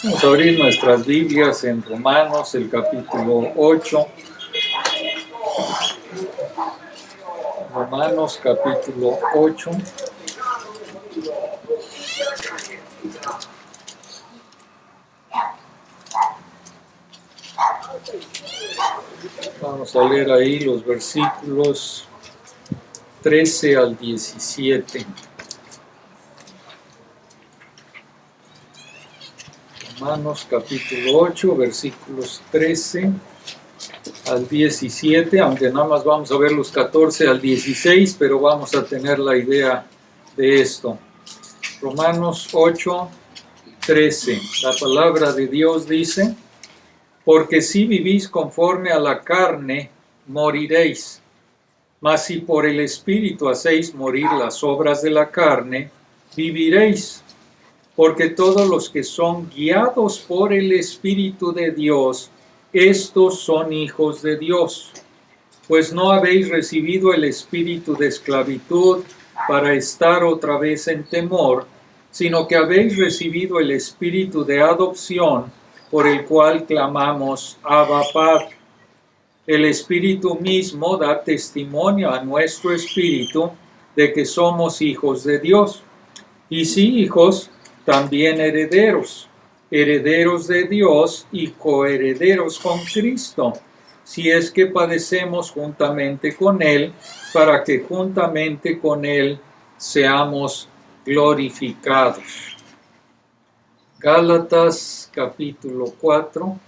Vamos a abrir nuestras Biblias en Romanos, el capítulo 8. Romanos, capítulo 8. Vamos a leer ahí los versículos 13 al 17. Romanos capítulo 8, versículos 13 al 17, aunque nada más vamos a ver los 14 al 16, pero vamos a tener la idea de esto. Romanos 8, 13. La palabra de Dios dice: porque si vivís conforme a la carne, moriréis. Mas si por el Espíritu hacéis morir las obras de la carne, viviréis. Porque todos los que son guiados por el Espíritu de Dios, estos son hijos de Dios. Pues no habéis recibido el espíritu de esclavitud para estar otra vez en temor, sino que habéis recibido el espíritu de adopción, por el cual clamamos, Abba, Padre. El Espíritu mismo da testimonio a nuestro espíritu de que somos hijos de Dios. Y si hijos, también herederos, herederos de Dios y coherederos con Cristo, si es que padecemos juntamente con Él, para que juntamente con Él seamos glorificados. Gálatas capítulo 4.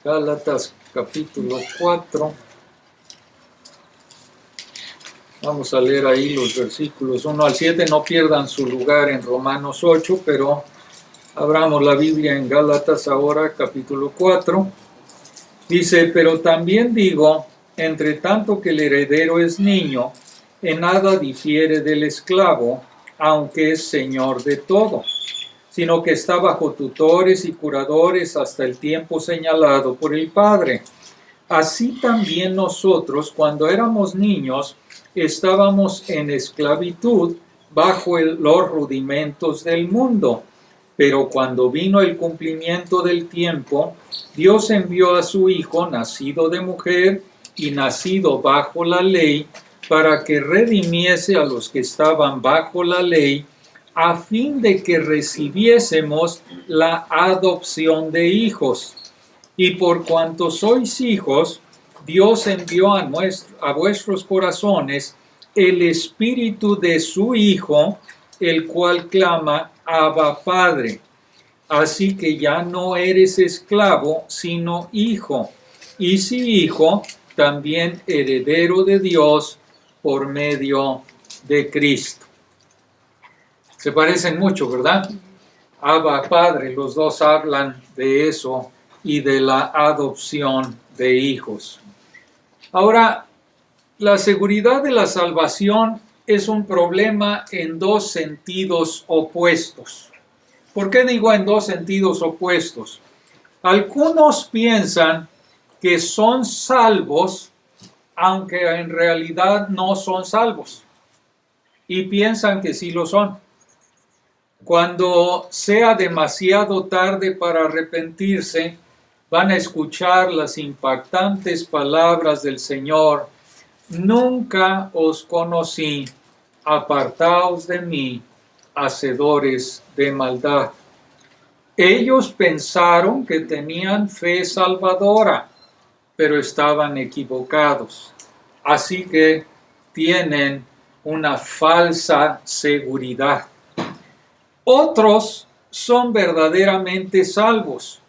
Gálatas capítulo 4. Vamos a leer ahí los versículos 1 al 7. No pierdan su lugar en Romanos 8, pero abramos la Biblia en Gálatas ahora, capítulo 4. Dice: pero también digo, entre tanto que el heredero es niño, en nada difiere del esclavo, aunque es señor de todo, sino que está bajo tutores y curadores hasta el tiempo señalado por el Padre. Así también nosotros, cuando éramos niños, estábamos en esclavitud bajo los rudimentos del mundo. Pero cuando vino el cumplimiento del tiempo, Dios envió a su Hijo, nacido de mujer y nacido bajo la ley, para que redimiese a los que estaban bajo la ley, a fin de que recibiésemos la adopción de hijos. Y por cuanto sois hijos, Dios envió a vuestros corazones el espíritu de su Hijo, el cual clama, Abba, Padre. Así que ya no eres esclavo, sino hijo. Y si hijo, también heredero de Dios por medio de Cristo. Se parecen mucho, ¿verdad? Abba, Padre, los dos hablan de eso y de la adopción de hijos. Ahora, la seguridad de la salvación es un problema en dos sentidos opuestos. ¿Por qué digo en dos sentidos opuestos? Algunos piensan que son salvos, aunque en realidad no son salvos, y piensan que sí lo son. Cuando sea demasiado tarde para arrepentirse, van a escuchar las impactantes palabras del Señor: nunca os conocí, apartaos de mí, hacedores de maldad. Ellos pensaron que tenían fe salvadora, pero estaban equivocados. Así que tienen una falsa seguridad. Otros son verdaderamente salvos,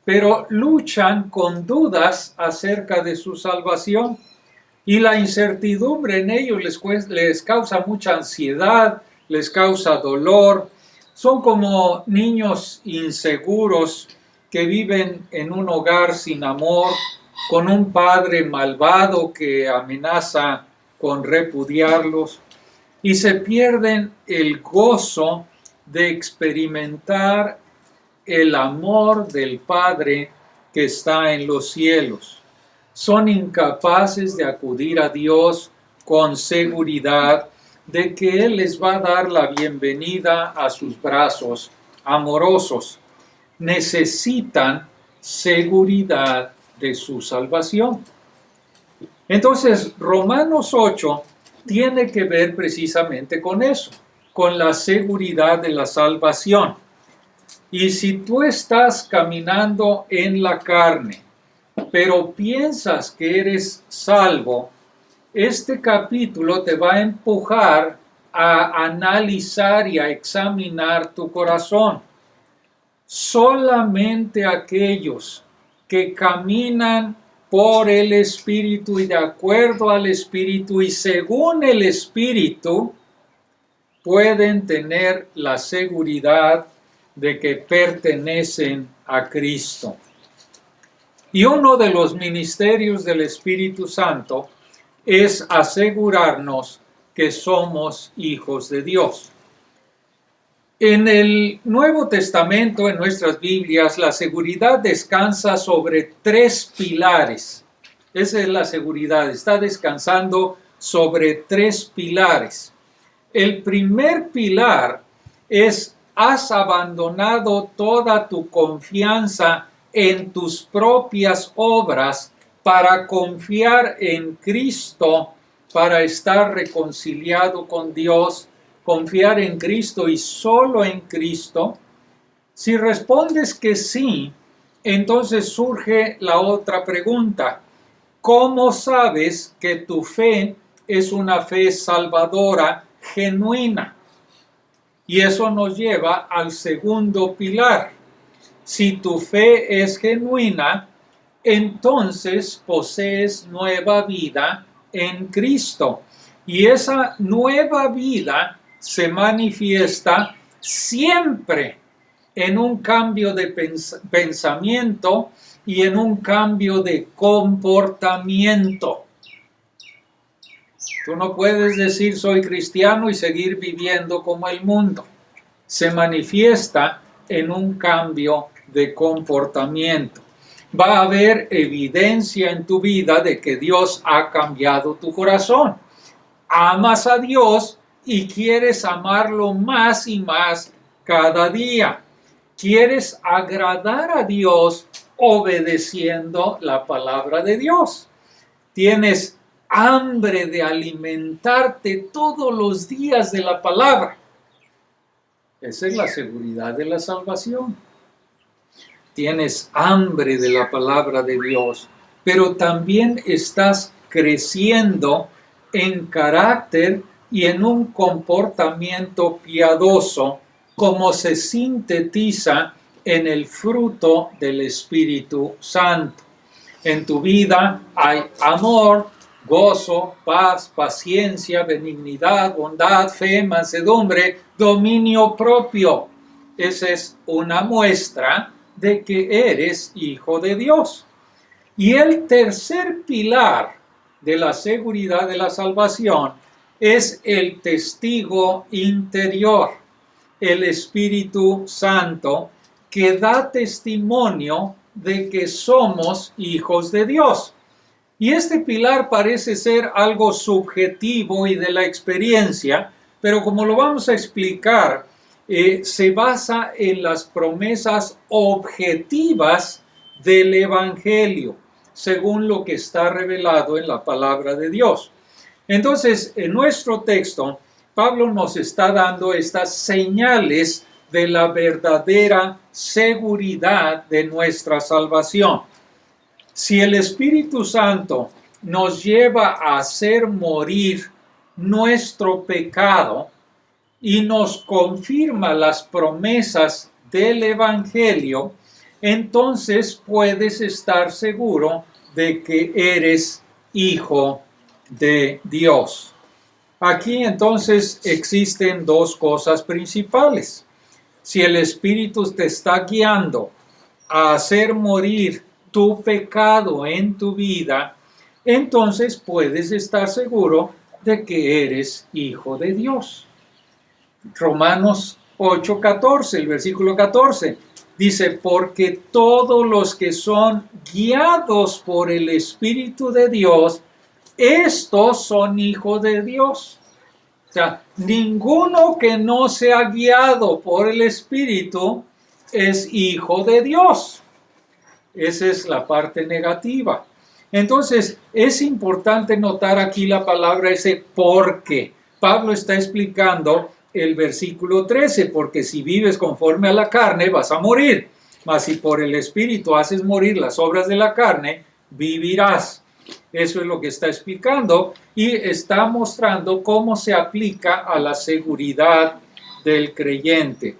pero luchan con dudas acerca de su salvación. Y la incertidumbre en ellos les causa mucha ansiedad, les causa dolor. Son como niños inseguros que viven en un hogar sin amor, con un padre malvado que amenaza con repudiarlos, y se pierden el gozo de experimentar el amor del Padre que está en los cielos. Son incapaces de acudir a Dios con seguridad de que Él les va a dar la bienvenida a sus brazos amorosos. Necesitan seguridad de su salvación. Entonces, Romanos 8 tiene que ver precisamente con eso, con la seguridad de la salvación. Y si tú estás caminando en la carne, pero piensas que eres salvo, este capítulo te va a empujar a analizar y a examinar tu corazón. Solamente aquellos que caminan por el Espíritu y de acuerdo al Espíritu y según el Espíritu pueden tener la seguridad de que pertenecen a Cristo. Y uno de los ministerios del Espíritu Santo es asegurarnos que somos hijos de Dios. En el Nuevo Testamento, en nuestras Biblias, la seguridad descansa sobre 3 pilares. Esa es la seguridad, está descansando sobre 3 pilares. El primer pilar es: has abandonado toda tu confianza en tus propias obras para confiar en Cristo, para estar reconciliado con Dios, confiar en Cristo y solo en Cristo. Si respondes que sí, entonces surge la otra pregunta: ¿cómo sabes que tu fe es una fe salvadora genuina? Y eso nos lleva al segundo pilar. Si tu fe es genuina, entonces posees nueva vida en Cristo. Y esa nueva vida se manifiesta siempre en un cambio de pensamiento y en un cambio de comportamiento. Tú no puedes decir soy cristiano y seguir viviendo como el mundo. Se manifiesta en un cambio de comportamiento. Va a haber evidencia en tu vida de que Dios ha cambiado tu corazón. Amas a Dios y quieres amarlo más y más cada día. Quieres agradar a Dios obedeciendo la palabra de Dios. Tienes hambre de alimentarte todos los días de la palabra. Esa es la seguridad de la salvación. Tienes hambre de la palabra de Dios, pero también estás creciendo en carácter y en un comportamiento piadoso, como se sintetiza en el fruto del Espíritu Santo. En tu vida hay amor, gozo, paz, paciencia, benignidad, bondad, fe, mansedumbre, dominio propio. Esa es una muestra de que eres hijo de Dios. Y el tercer pilar de la seguridad de la salvación es el testigo interior, el Espíritu Santo, que da testimonio de que somos hijos de Dios. Y este pilar parece ser algo subjetivo y de la experiencia, pero como lo vamos a explicar, se basa en las promesas objetivas del Evangelio, según lo que está revelado en la palabra de Dios. Entonces, en nuestro texto, Pablo nos está dando estas señales de la verdadera seguridad de nuestra salvación. Si el Espíritu Santo nos lleva a hacer morir nuestro pecado y nos confirma las promesas del Evangelio, entonces puedes estar seguro de que eres hijo de Dios. Aquí entonces existen 2 cosas principales. Si el Espíritu te está guiando a hacer morir tu pecado en tu vida, entonces puedes estar seguro de que eres hijo de Dios. Romanos 8:14, el versículo 14, dice: porque todos los que son guiados por el Espíritu de Dios, estos son hijos de Dios. O sea, ninguno que no sea guiado por el Espíritu es hijo de Dios. Esa es la parte negativa. Entonces, es importante notar aquí la palabra ese porque. Pablo está explicando el versículo 13, porque si vives conforme a la carne, vas a morir. Mas si por el Espíritu haces morir las obras de la carne, vivirás. Eso es lo que está explicando y está mostrando cómo se aplica a la seguridad del creyente.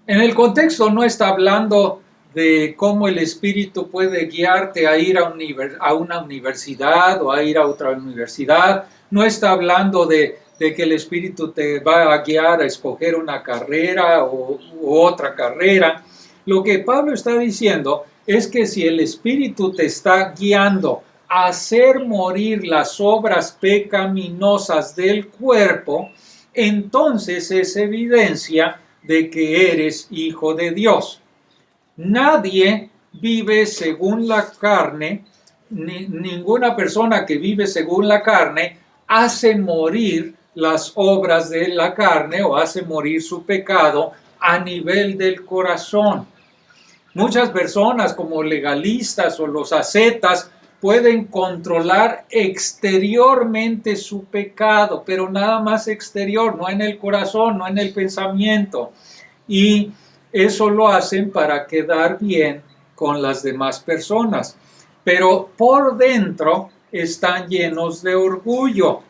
En el contexto no está hablando de cómo el Espíritu puede guiarte a ir a una universidad o a ir a otra universidad. No está hablando de que el Espíritu te va a guiar a escoger una carrera u otra carrera. Lo que Pablo está diciendo es que si el Espíritu te está guiando a hacer morir las obras pecaminosas del cuerpo, entonces es evidencia de que eres hijo de Dios. Nadie vive según la carne, ninguna persona que vive según la carne hace morir las obras de la carne o hace morir su pecado a nivel del corazón. Muchas personas como legalistas o los ascetas pueden controlar exteriormente su pecado, pero nada más exterior, no en el corazón, no en el pensamiento. Y eso lo hacen para quedar bien con las demás personas. Pero por dentro están llenos de orgullo.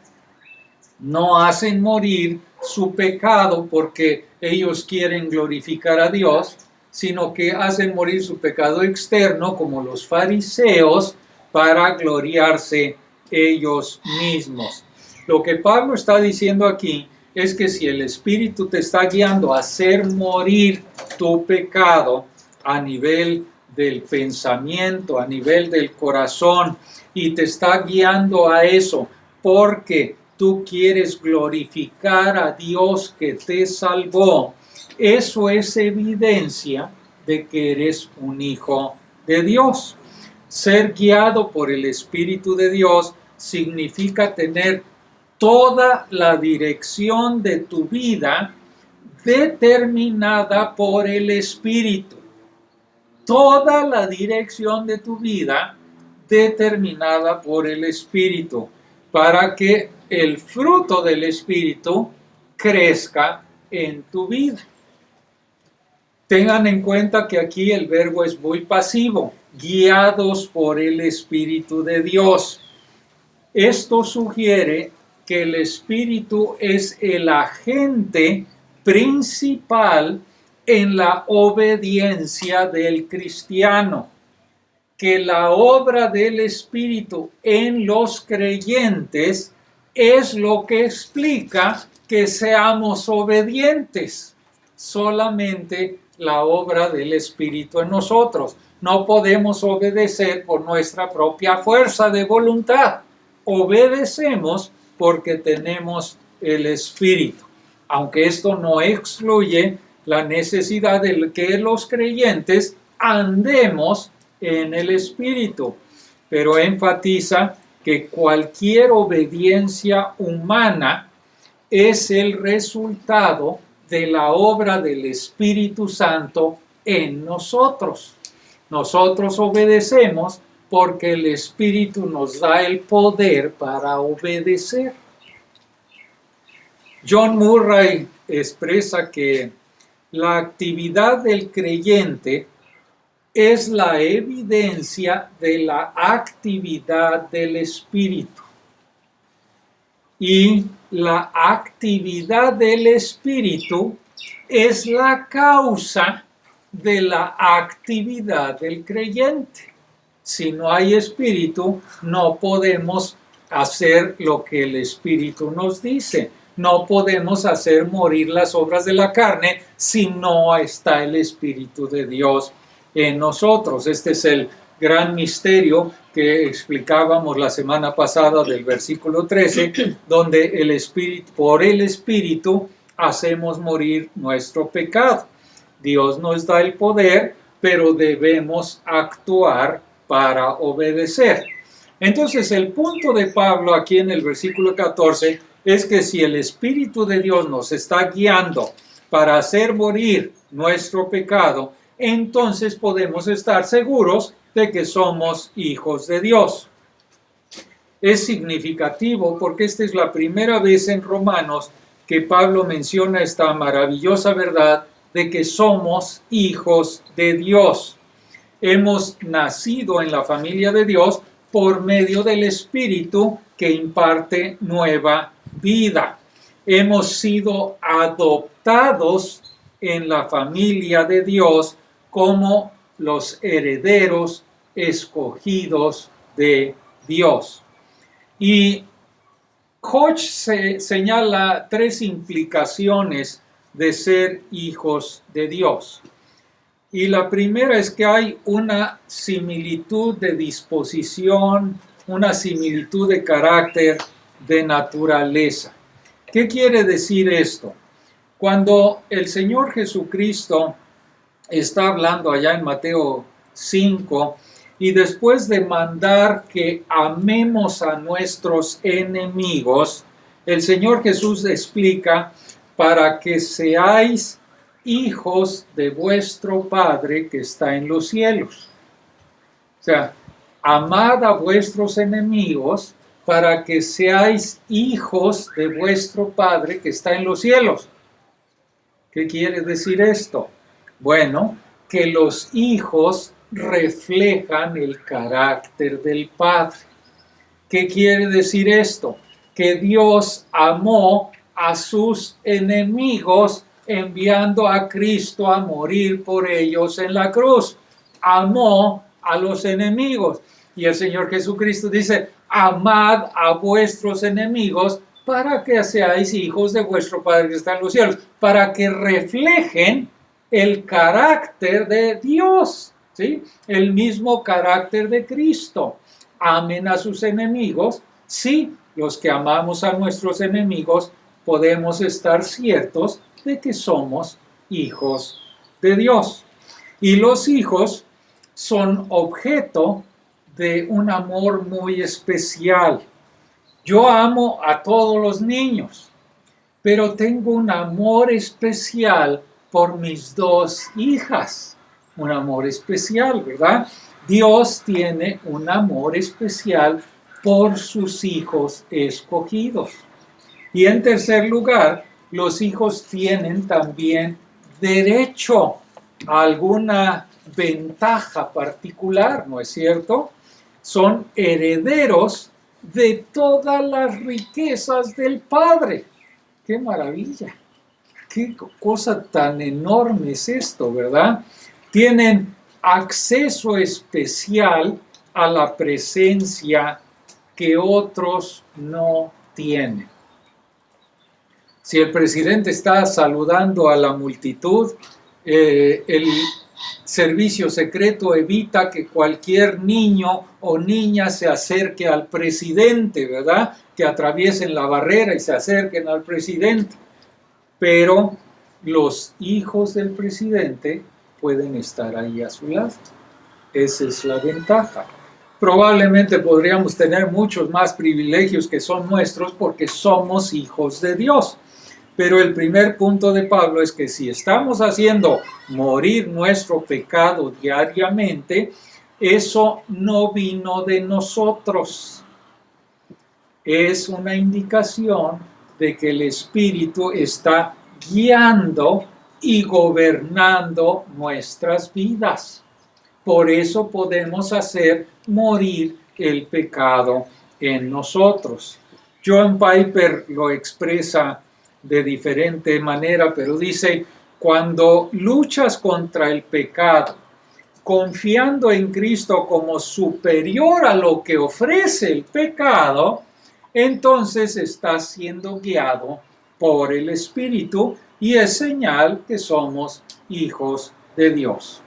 No hacen morir su pecado porque ellos quieren glorificar a Dios, sino que hacen morir su pecado externo como los fariseos para gloriarse ellos mismos. Lo que Pablo está diciendo aquí es que si el Espíritu te está guiando a hacer morir tu pecado a nivel del pensamiento, a nivel del corazón, y te está guiando a eso porque tú quieres glorificar a Dios que te salvó, eso es evidencia de que eres un hijo de Dios. Ser guiado por el Espíritu de Dios significa tener toda la dirección de tu vida determinada por el Espíritu. Toda la dirección de tu vida determinada por el Espíritu, para que el fruto del Espíritu crezca en tu vida. Tengan en cuenta que aquí el verbo es muy pasivo, guiados por el Espíritu de Dios. Esto sugiere que el Espíritu es el agente principal en la obediencia del cristiano, que la obra del Espíritu en los creyentes es lo que explica que seamos obedientes. Solamente la obra del Espíritu en nosotros. No podemos obedecer por nuestra propia fuerza de voluntad. Obedecemos porque tenemos el Espíritu. Aunque esto no excluye la necesidad de que los creyentes andemos en el Espíritu, pero enfatiza que cualquier obediencia humana es el resultado de la obra del Espíritu Santo en nosotros. Nosotros obedecemos porque el Espíritu nos da el poder para obedecer. John Murray expresa que la actividad del creyente es la evidencia de la actividad del Espíritu. Y la actividad del Espíritu es la causa de la actividad del creyente. Si no hay Espíritu, no podemos hacer lo que el Espíritu nos dice. No podemos hacer morir las obras de la carne si no está el Espíritu de Dios en nosotros. Este es el gran misterio que explicábamos la semana pasada del versículo 13, donde el Espíritu, por el Espíritu hacemos morir nuestro pecado. Dios nos da el poder, pero debemos actuar para obedecer. Entonces, el punto de Pablo aquí en el versículo 14 es que si el Espíritu de Dios nos está guiando para hacer morir nuestro pecado, entonces podemos estar seguros de que somos hijos de Dios. Es significativo porque esta es la primera vez en Romanos que Pablo menciona esta maravillosa verdad de que somos hijos de Dios. Hemos nacido en la familia de Dios por medio del Espíritu que imparte nueva vida. Hemos sido adoptados en la familia de Dios como los herederos escogidos de Dios. Y Koch señala 3 implicaciones de ser hijos de Dios. Y la primera es que hay una similitud de disposición, una similitud de carácter, de naturaleza. ¿Qué quiere decir esto? Cuando el Señor Jesucristo está hablando allá en Mateo 5, y después de mandar que amemos a nuestros enemigos, el Señor Jesús explica: para que seáis hijos de vuestro Padre que está en los cielos. O sea, amad a vuestros enemigos para que seáis hijos de vuestro Padre que está en los cielos. ¿Qué quiere decir esto? Bueno, que los hijos reflejan el carácter del Padre. ¿Qué quiere decir esto? Que Dios amó a sus enemigos enviando a Cristo a morir por ellos en la cruz. Amó a los enemigos. Y el Señor Jesucristo dice: amad a vuestros enemigos para que seáis hijos de vuestro Padre que está en los cielos, para que reflejen el carácter de Dios, ¿sí? El mismo carácter de Cristo. Amen a sus enemigos. Sí, los que amamos a nuestros enemigos podemos estar ciertos de que somos hijos de Dios. Y los hijos son objeto de un amor muy especial. Yo amo a todos los niños, pero tengo un amor especial por mis 2 hijas. Un amor especial, ¿verdad? Dios tiene un amor especial por sus hijos escogidos. Y en tercer lugar, los hijos tienen también derecho a alguna ventaja particular, ¿no es cierto? Son herederos de todas las riquezas del Padre. ¡Qué maravilla! ¡Qué cosa tan enorme es esto!, ¿verdad? Tienen acceso especial a la presencia que otros no tienen. Si el presidente está saludando a la multitud, el servicio secreto evita que cualquier niño o niña se acerque al presidente, ¿verdad? Que atraviesen la barrera y se acerquen al presidente. Pero los hijos del presidente pueden estar ahí a su lado. Esa es la ventaja. Probablemente podríamos tener muchos más privilegios que son nuestros porque somos hijos de Dios. Pero el primer punto de Pablo es que si estamos haciendo morir nuestro pecado diariamente, eso no vino de nosotros. Es una indicación de que el Espíritu está guiando y gobernando nuestras vidas. Por eso podemos hacer morir el pecado en nosotros. John Piper lo expresa de diferente manera, pero dice: cuando luchas contra el pecado, confiando en Cristo como superior a lo que ofrece el pecado, entonces estás siendo guiado por el Espíritu y es señal que somos hijos de Dios.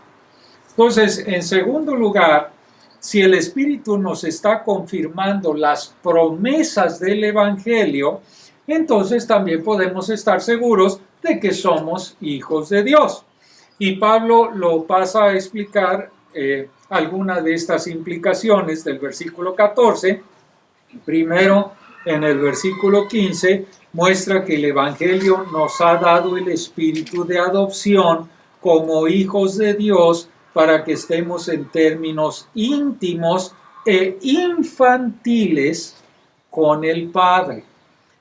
Entonces, en segundo lugar, si el Espíritu nos está confirmando las promesas del Evangelio, entonces también podemos estar seguros de que somos hijos de Dios. Y Pablo lo pasa a explicar algunas de estas implicaciones del versículo 14. Primero, en el versículo 15, muestra que el Evangelio nos ha dado el espíritu de adopción como hijos de Dios para que estemos en términos íntimos e infantiles con el Padre.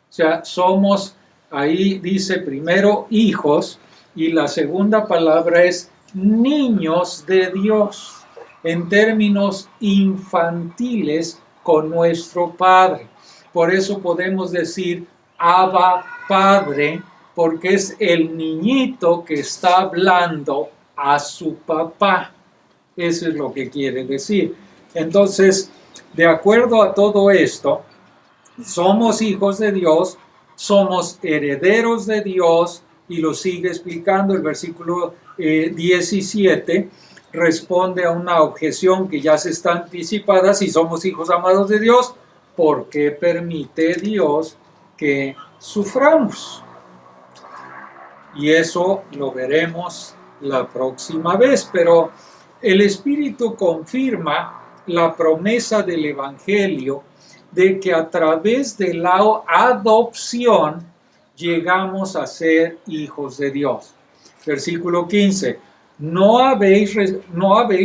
O sea, somos, ahí dice primero hijos, y la segunda palabra es niños de Dios, en términos infantiles con nuestro Padre. Por eso podemos decir Abba Padre, porque es el niñito que está hablando a su papá. Eso es lo que quiere decir. Entonces, de acuerdo a todo esto, somos hijos de Dios, somos herederos de Dios, y lo sigue explicando el versículo 17, responde a una objeción que ya se está anticipada: si somos hijos amados de Dios, ¿por qué permite Dios que suframos? Y eso lo veremos la próxima vez, pero el Espíritu confirma la promesa del Evangelio de que a través de la adopción llegamos a ser hijos de Dios. Versículo 15. No habéis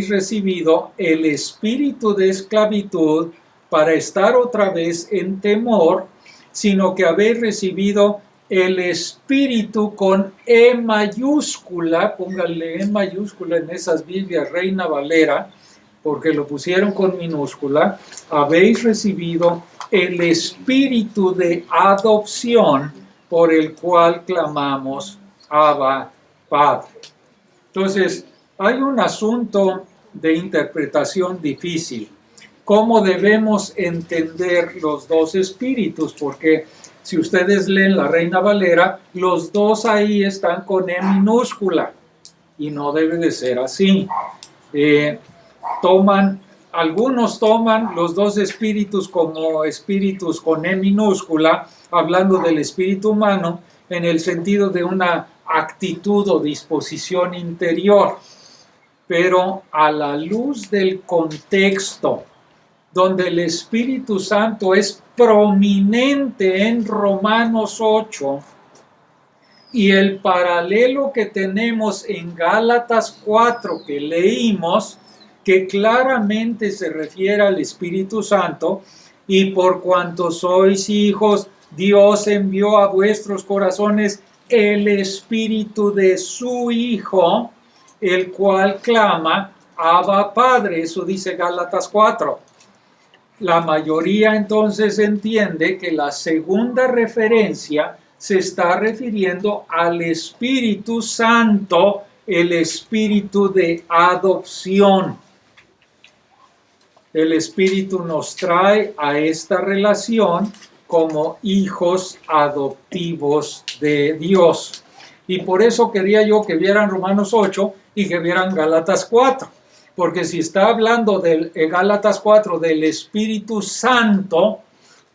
recibido el espíritu de esclavitud para estar otra vez en temor, sino que habéis recibido el espíritu con E mayúscula, póngale E mayúscula en esas Biblias Reina Valera, porque lo pusieron con minúscula. Habéis recibido el espíritu de adopción por el cual clamamos Abba Padre. Entonces, hay un asunto de interpretación difícil. ¿Cómo debemos entender los dos espíritus? Porque si ustedes leen la Reina Valera, los dos ahí están con E minúscula, y no debe de ser así. Algunos toman los dos espíritus como espíritus con E minúscula, hablando del espíritu humano en el sentido de una actitud o disposición interior, pero a la luz del contexto, donde el Espíritu Santo es prominente en Romanos 8, y el paralelo que tenemos en Gálatas 4 que leímos, que claramente se refiere al Espíritu Santo: y por cuanto sois hijos, Dios envió a vuestros corazones el Espíritu de su Hijo, el cual clama Abba Padre. Eso dice Gálatas 4. La mayoría entonces entiende que la segunda referencia se está refiriendo al Espíritu Santo, el Espíritu de adopción. El Espíritu nos trae a esta relación como hijos adoptivos de Dios. Y por eso quería yo que vieran Romanos 8 y que vieran Gálatas 4. Porque si está hablando de Gálatas 4 del Espíritu Santo,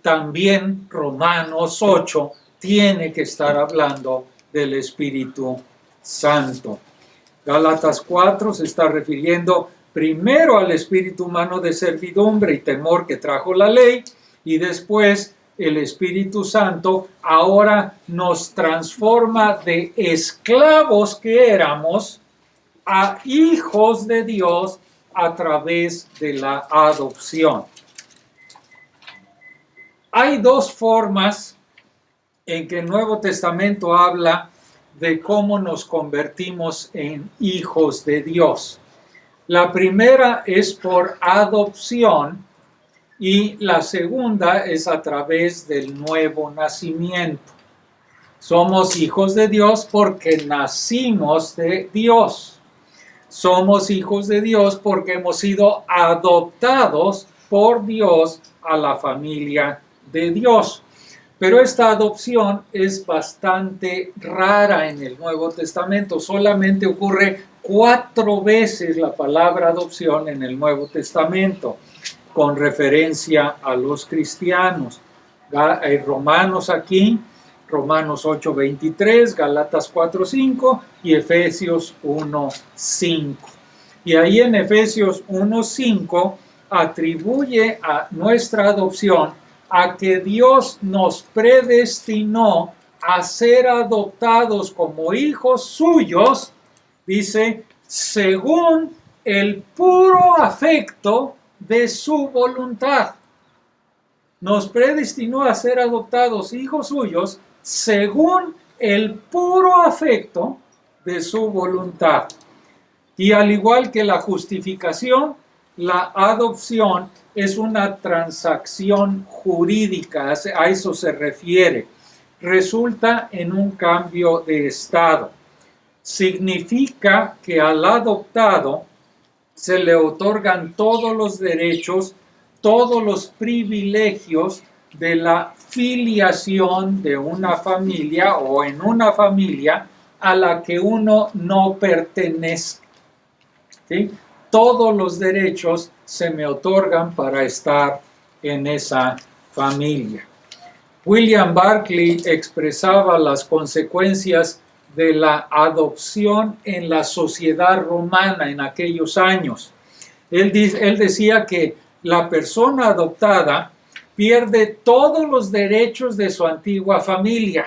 también Romanos 8 tiene que estar hablando del Espíritu Santo. Gálatas 4 se está refiriendo primero al espíritu humano de servidumbre y temor que trajo la ley, y después el Espíritu Santo ahora nos transforma de esclavos que éramos a hijos de Dios a través de la adopción. Hay dos formas en que el Nuevo Testamento habla de cómo nos convertimos en hijos de Dios. La primera es por adopción y la segunda es a través del nuevo nacimiento. Somos hijos de Dios porque nacimos de Dios. Somos hijos de Dios porque hemos sido adoptados por Dios a la familia de Dios. Pero esta adopción es bastante rara en el Nuevo Testamento. Solamente ocurre 4 veces la palabra adopción en el Nuevo Testamento, con referencia a los cristianos. Hay Romanos aquí, Romanos 8:23, Gálatas 4:5 y Efesios 1:5. Y ahí en Efesios 1:5 atribuye a nuestra adopción a que Dios nos predestinó a ser adoptados como hijos suyos, dice, según el puro afecto de su voluntad. Nos predestinó a ser adoptados hijos suyos según el puro afecto de su voluntad. Y al igual que la justificación, la adopción es una transacción jurídica, a eso se refiere. Resulta en un cambio de estado. Significa que al adoptado se le otorgan todos los derechos, todos los privilegios de la filiación de una familia o en una familia a la que uno no pertenece. ¿Sí? Todos los derechos se me otorgan para estar en esa familia. William Barclay expresaba las consecuencias de la adopción en la sociedad romana en aquellos años. Él decía que la persona adoptada pierde todos los derechos de su antigua familia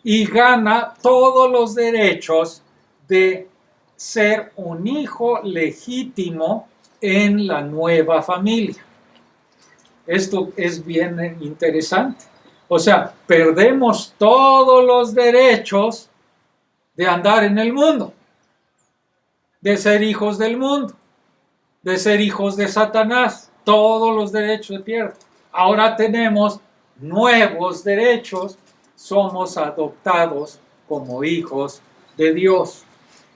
y gana todos los derechos de ser un hijo legítimo en la nueva familia. Esto es bien interesante. O sea, perdemos todos los derechos de andar en el mundo, de ser hijos del mundo, de ser hijos de Satanás. Todos los derechos se pierden. Ahora tenemos nuevos derechos. Somos adoptados como hijos de Dios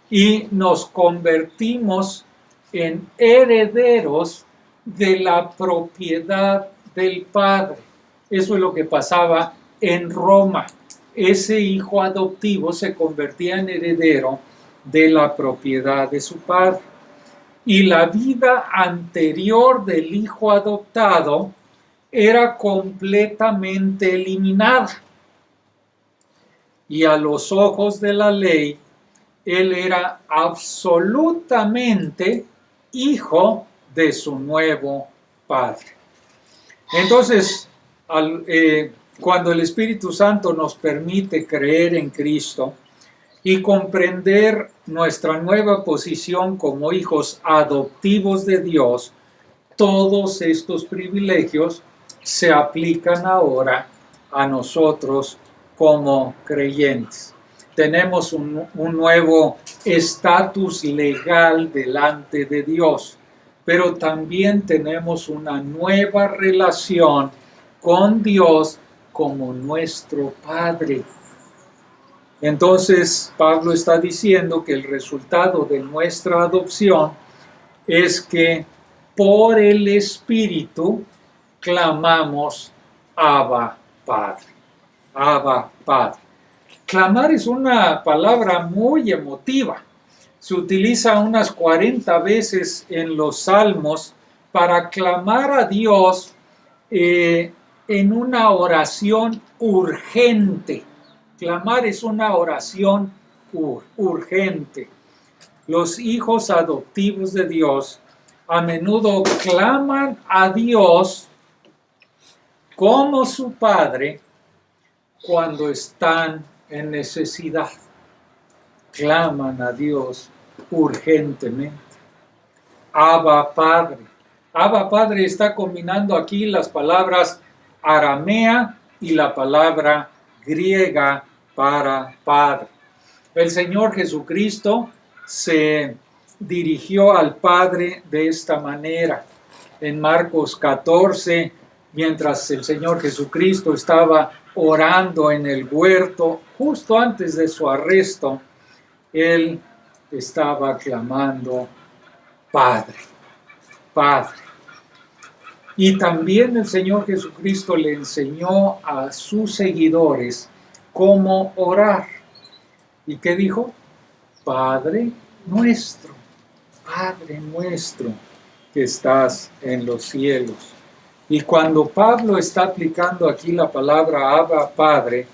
y nos convertimos en herederos de la propiedad del Padre. Eso es lo que pasaba en Roma. Ese hijo adoptivo se convertía en heredero de la propiedad de su padre. Y la vida anterior del hijo adoptado era completamente eliminada. Y a los ojos de la ley, él era absolutamente hijo de su nuevo padre. Entonces, cuando el Espíritu Santo nos permite creer en Cristo y comprender nuestra nueva posición como hijos adoptivos de Dios, todos estos privilegios se aplican ahora a nosotros como creyentes. Tenemos un nuevo estatus legal delante de Dios, pero también tenemos una nueva relación con Dios como nuestro Padre. Entonces, Pablo está diciendo que el resultado de nuestra adopción es que por el Espíritu clamamos Abba Padre. Abba Padre. Clamar es una palabra muy emotiva. Se utiliza unas 40 veces en los Salmos para clamar a Dios en una oración urgente. Clamar es una oración urgente. Los hijos adoptivos de Dios a menudo claman a Dios como su Padre cuando están en necesidad. Claman a Dios urgentemente. Abba Padre. Abba Padre está combinando aquí las palabras aramea y la palabra griega para Padre. El Señor Jesucristo se dirigió al Padre de esta manera. En Marcos 14, mientras el Señor Jesucristo estaba orando en el huerto, justo antes de su arresto, Él estaba clamando, Padre, Padre. Y también el Señor Jesucristo le enseñó a sus seguidores cómo orar. ¿Y qué dijo? Padre nuestro que estás en los cielos. Y cuando Pablo está aplicando aquí la palabra Abba Padre,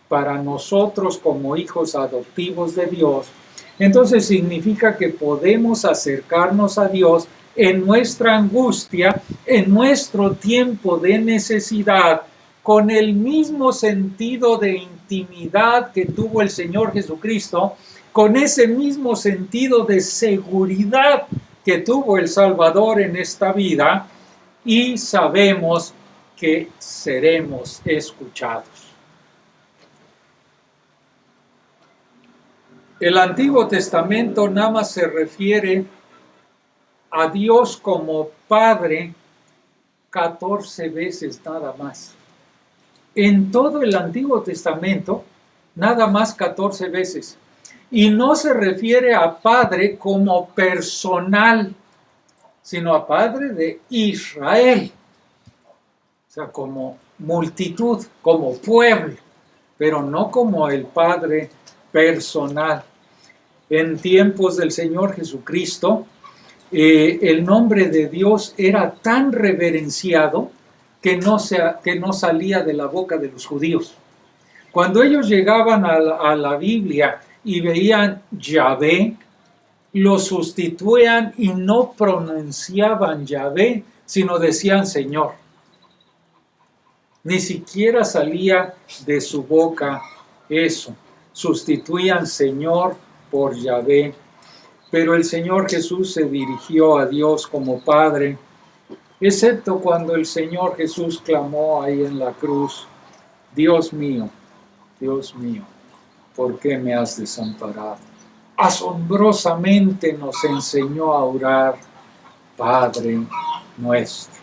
para nosotros como hijos adoptivos de Dios, Entonces significa que podemos acercarnos a Dios en nuestra angustia, en nuestro tiempo de necesidad, con el mismo sentido de intimidad que tuvo el Señor Jesucristo, con ese mismo sentido de seguridad que tuvo el Salvador en esta vida, y sabemos que seremos escuchados. El Antiguo Testamento nada más se refiere a Dios como Padre 14 veces nada más. En todo el Antiguo Testamento, nada más 14 veces. Y no se refiere a Padre como personal, sino a Padre de Israel. O sea, como multitud, como pueblo, pero no como el Padre personal. En tiempos del Señor Jesucristo, el nombre de Dios era tan reverenciado que no salía de la boca de los judíos. Cuando ellos llegaban a la Biblia y veían Yahvé, lo sustituían y no pronunciaban Yahvé, sino decían Señor. Ni siquiera salía de su boca eso. Sustituían Señor por Yahvé. Pero el Señor Jesús se dirigió a Dios como Padre, excepto cuando el Señor Jesús clamó ahí en la cruz: Dios mío, ¿por qué me has desamparado? Asombrosamente nos enseñó a orar: Padre nuestro.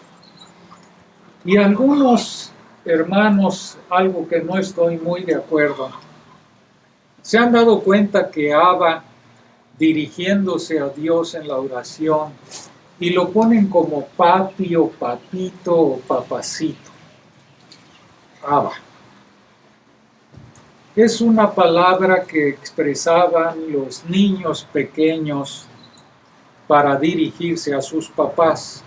Y algunos hermanos, algo que no estoy muy de acuerdo, se han dado cuenta que Abba, dirigiéndose a Dios en la oración, y lo ponen como papi o papito o papacito. Abba. Es una palabra que expresaban los niños pequeños para dirigirse a sus papás.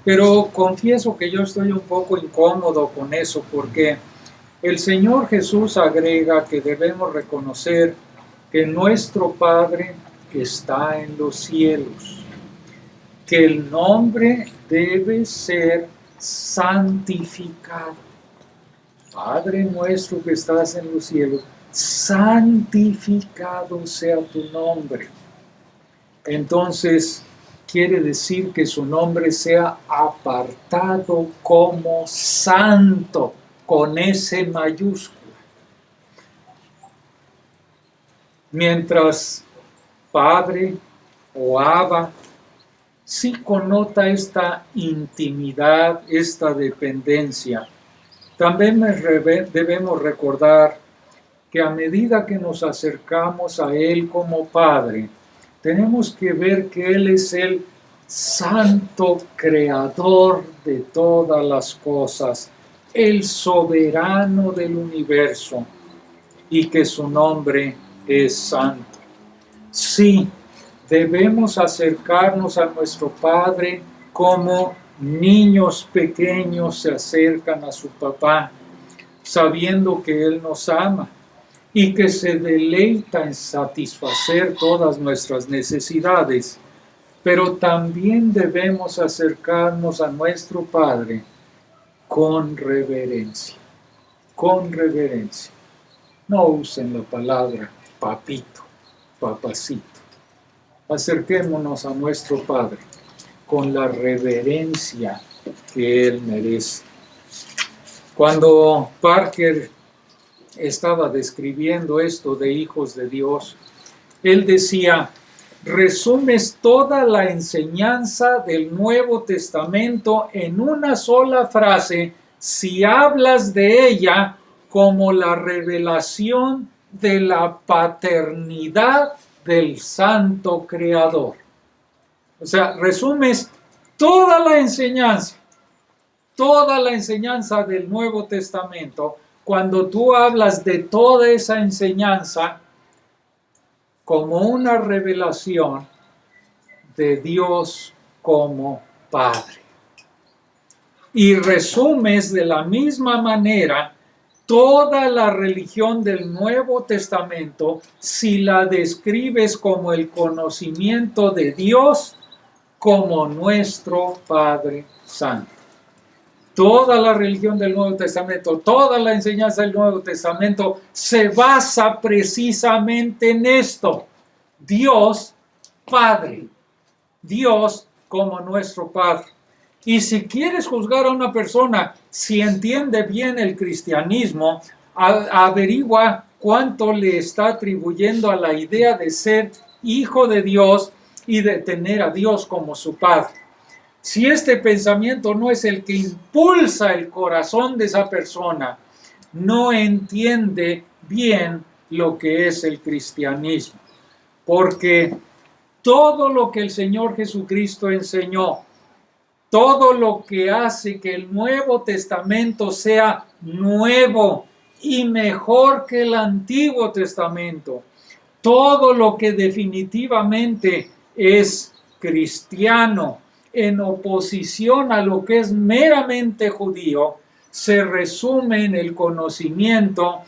Pero confieso que yo estoy un poco incómodo con eso, porque el Señor Jesús agrega que debemos reconocer que nuestro Padre está en los cielos, que el nombre debe ser santificado. Padre nuestro que estás en los cielos, santificado sea tu nombre. Entonces, quiere decir que su nombre sea apartado como santo, con S mayúscula. Mientras Padre o Abba sí connota esta intimidad, esta dependencia, también debemos recordar que a medida que nos acercamos a Él como Padre, tenemos que ver que Él es el santo creador de todas las cosas, el soberano del universo, y que su nombre es santo. Sí, debemos acercarnos a nuestro Padre como niños pequeños se acercan a su papá, sabiendo que Él nos ama y que se deleita en satisfacer todas nuestras necesidades. Pero también debemos acercarnos a nuestro Padre con reverencia, con reverencia. No usen la palabra papito, papacito. Acerquémonos a nuestro Padre con la reverencia que Él merece. Cuando Parker estaba describiendo esto de hijos de Dios, él decía: resumes toda la enseñanza del Nuevo Testamento en una sola frase si hablas de ella como la revelación de la paternidad del Santo Creador. O sea, resumes toda la enseñanza del Nuevo Testamento cuando tú hablas de toda esa enseñanza como una revelación de Dios como Padre. Y resumes de la misma manera Toda la religión del Nuevo Testamento, si la describes como el conocimiento de Dios como nuestro Padre Santo. Toda la religión del Nuevo Testamento, toda la enseñanza del Nuevo Testamento se basa precisamente en esto. Dios Padre. Dios como nuestro Padre. Y si quieres juzgar a una persona, si entiende bien el cristianismo, averigua cuánto le está atribuyendo a la idea de ser hijo de Dios y de tener a Dios como su Padre. Si este pensamiento no es el que impulsa el corazón de esa persona, no entiende bien lo que es el cristianismo. Porque todo lo que el Señor Jesucristo enseñó, todo lo que hace que el Nuevo Testamento sea nuevo y mejor que el Antiguo Testamento, todo lo que definitivamente es cristiano en oposición a lo que es meramente judío, se resume en el conocimiento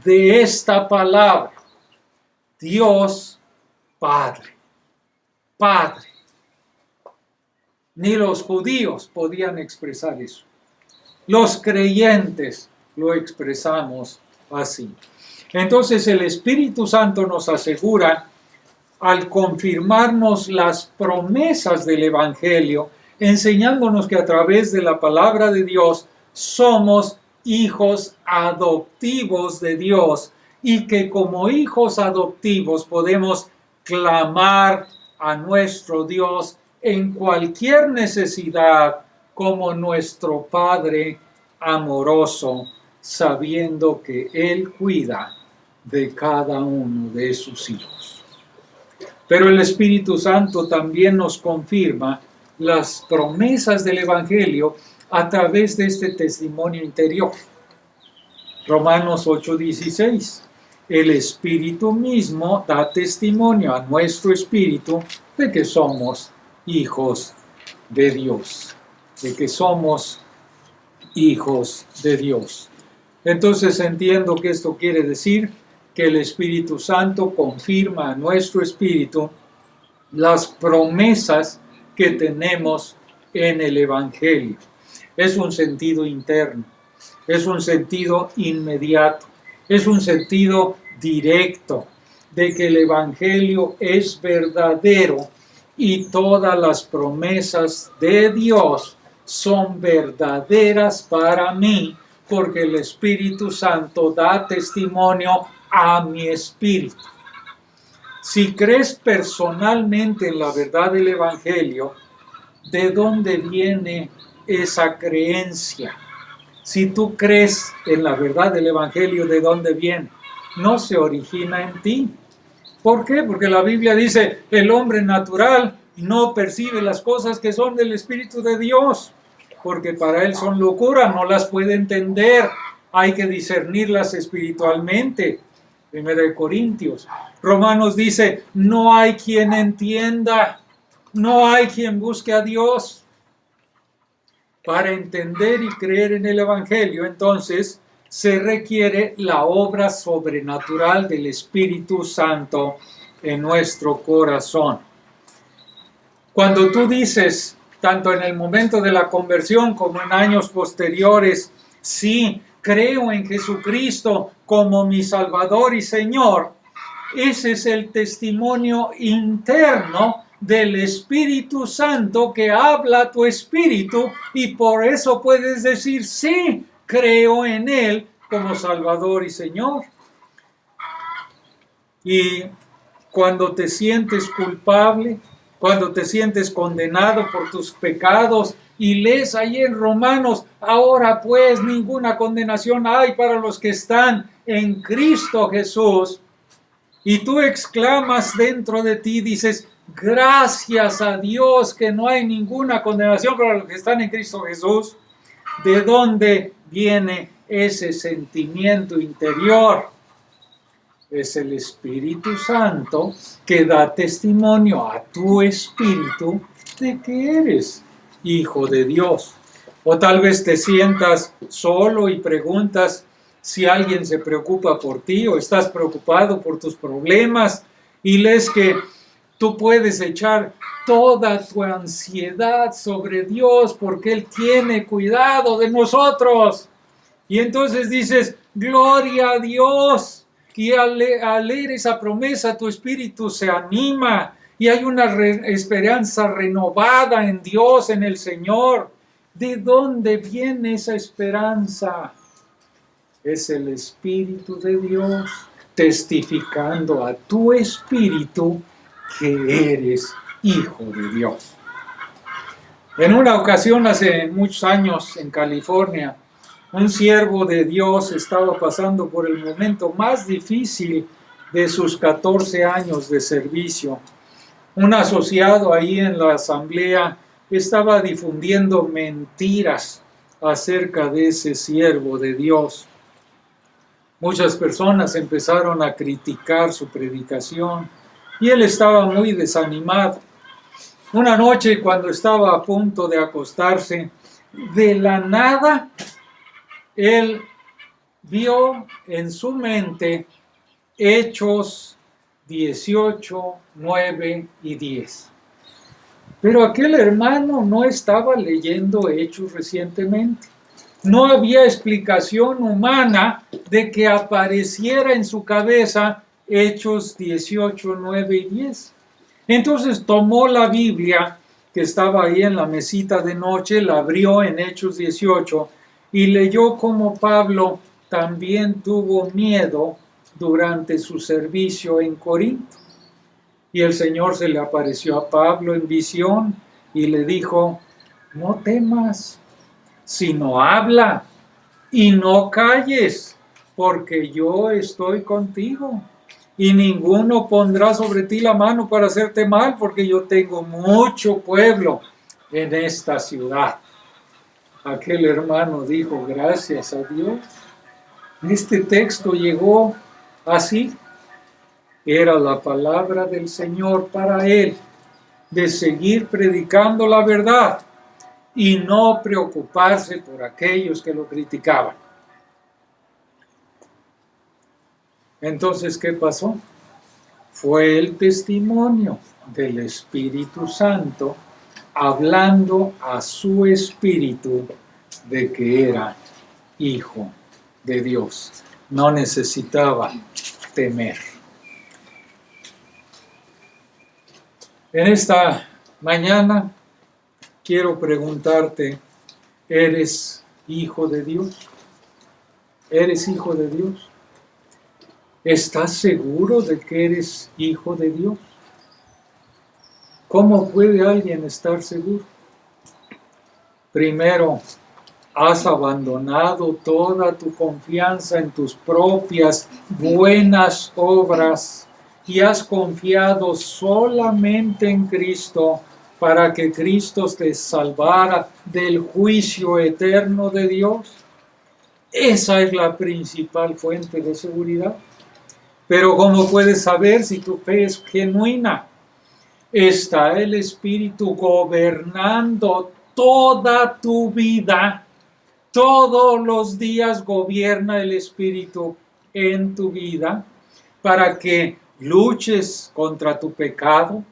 de esta palabra: Dios Padre. Padre. Ni los judíos podían expresar eso. Los creyentes lo expresamos así. Entonces el Espíritu Santo nos asegura, al confirmarnos las promesas del Evangelio, enseñándonos que a través de la palabra de Dios somos hijos adoptivos de Dios y que como hijos adoptivos podemos clamar a nuestro Dios en cualquier necesidad como nuestro Padre amoroso, sabiendo que Él cuida de cada uno de sus hijos. Pero el Espíritu Santo también nos confirma las promesas del Evangelio a través de este testimonio interior. Romanos 8:16. El Espíritu mismo da testimonio a nuestro espíritu de que somos hijos de Dios, de que somos hijos de Dios. Entonces entiendo que esto quiere decir que el Espíritu Santo confirma a nuestro espíritu las promesas que tenemos en el Evangelio. Es un sentido interno, es un sentido inmediato, es un sentido directo de que el Evangelio es verdadero y todas las promesas de Dios son verdaderas para mí, porque el Espíritu Santo da testimonio a mi espíritu. Si crees personalmente en la verdad del Evangelio, ¿de dónde viene esa creencia? Si tú crees en la verdad del Evangelio, ¿de dónde viene? No se origina en ti. ¿Por qué? Porque la Biblia dice, el hombre natural no percibe las cosas que son del Espíritu de Dios, porque para él son locura, no las puede entender, hay que discernirlas espiritualmente. 1 Corintios. Romanos dice, no hay quien entienda, no hay quien busque a Dios. Para entender y creer en el Evangelio, entonces, se requiere la obra sobrenatural del Espíritu Santo en nuestro corazón. Cuando tú dices, tanto en el momento de la conversión como en años posteriores, sí, creo en Jesucristo como mi Salvador y Señor, ese es el testimonio interno del Espíritu Santo que habla a tu espíritu, y por eso puedes decir, sí, creo en Él como Salvador y Señor. Y cuando te sientes culpable, cuando te sientes condenado por tus pecados, y lees ahí en Romanos, ahora pues ninguna condenación hay para los que están en Cristo Jesús, y tú exclamas dentro de ti, dices, gracias a Dios que no hay ninguna condenación para los que están en Cristo Jesús. ¿De dónde viene ese sentimiento interior? Es el Espíritu Santo que da testimonio a tu espíritu de que eres hijo de Dios. O tal vez te sientas solo y preguntas, si alguien se preocupa por ti o estás preocupado por tus problemas y lees que tú puedes echar toda tu ansiedad sobre Dios porque Él tiene cuidado de nosotros. Y entonces dices, gloria a Dios. Y al leer esa promesa, tu espíritu se anima y hay una esperanza renovada en Dios, en el Señor. ¿De dónde viene esa esperanza? Es el Espíritu de Dios testificando a tu espíritu que eres hijo de Dios. En una ocasión, hace muchos años, en California, un siervo de Dios estaba pasando por el momento más difícil de sus 14 años de servicio. Un asociado ahí en la asamblea estaba difundiendo mentiras acerca de ese siervo de Dios. Muchas personas empezaron a criticar su predicación y él estaba muy desanimado. Una noche, cuando estaba a punto de acostarse, de la nada, él vio en su mente Hechos 18, 9 y 10. Pero aquel hermano no estaba leyendo Hechos recientemente. No había explicación humana de que apareciera en su cabeza Hechos 18, 9 y 10. Entonces tomó la Biblia que estaba ahí en la mesita de noche, la abrió en Hechos 18 y leyó cómo Pablo también tuvo miedo durante su servicio en Corinto. Y el Señor se le apareció a Pablo en visión y le dijo, no temas, sino habla y no calles, porque yo estoy contigo. Y ninguno pondrá sobre ti la mano para hacerte mal, porque yo tengo mucho pueblo en esta ciudad. Aquel hermano dijo, gracias a Dios. Este texto llegó así. Era la palabra del Señor para él, de seguir predicando la verdad y no preocuparse por aquellos que lo criticaban. Entonces, ¿qué pasó? Fue el testimonio del Espíritu Santo hablando a su espíritu de que era hijo de Dios. No necesitaba temer. En esta mañana quiero preguntarte, ¿eres hijo de Dios? ¿Eres hijo de Dios? ¿Estás seguro de que eres hijo de Dios? ¿Cómo puede alguien estar seguro? Primero, has abandonado toda tu confianza en tus propias buenas obras y has confiado solamente en Cristo para que Cristo te salvara del juicio eterno de Dios. Esa es la principal fuente de seguridad. Pero ¿cómo puedes saber si tu fe es genuina? Está el Espíritu gobernando toda tu vida. Todos los días gobierna el Espíritu en tu vida para que luches contra tu pecado,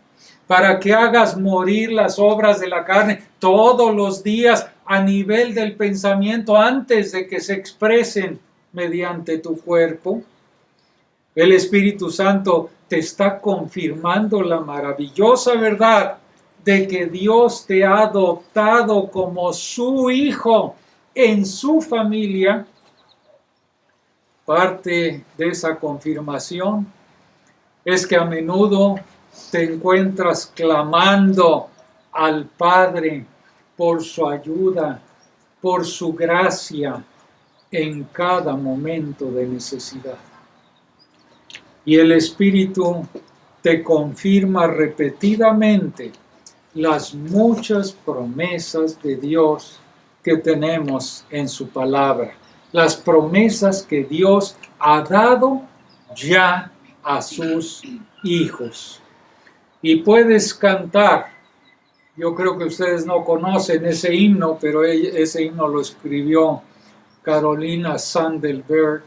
para que hagas morir las obras de la carne todos los días a nivel del pensamiento antes de que se expresen mediante tu cuerpo. El Espíritu Santo te está confirmando la maravillosa verdad de que Dios te ha adoptado como su hijo en su familia. Parte de esa confirmación es que a menudo te encuentras clamando al Padre por su ayuda, por su gracia en cada momento de necesidad. Y el Espíritu te confirma repetidamente las muchas promesas de Dios que tenemos en su palabra. Las promesas que Dios ha dado ya a sus hijos. Y puedes cantar. Yo creo que ustedes no conocen ese himno, pero ese himno lo escribió Carolina Sandelberg,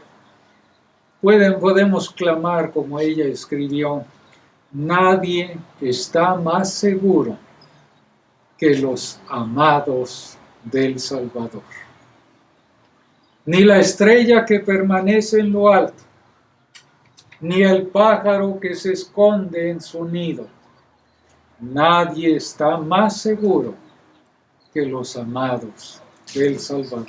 podemos clamar como ella escribió: nadie está más seguro que los amados del Salvador. Ni la estrella que permanece en lo alto, ni el pájaro que se esconde en su nido. Nadie está más seguro que los amados del Salvador.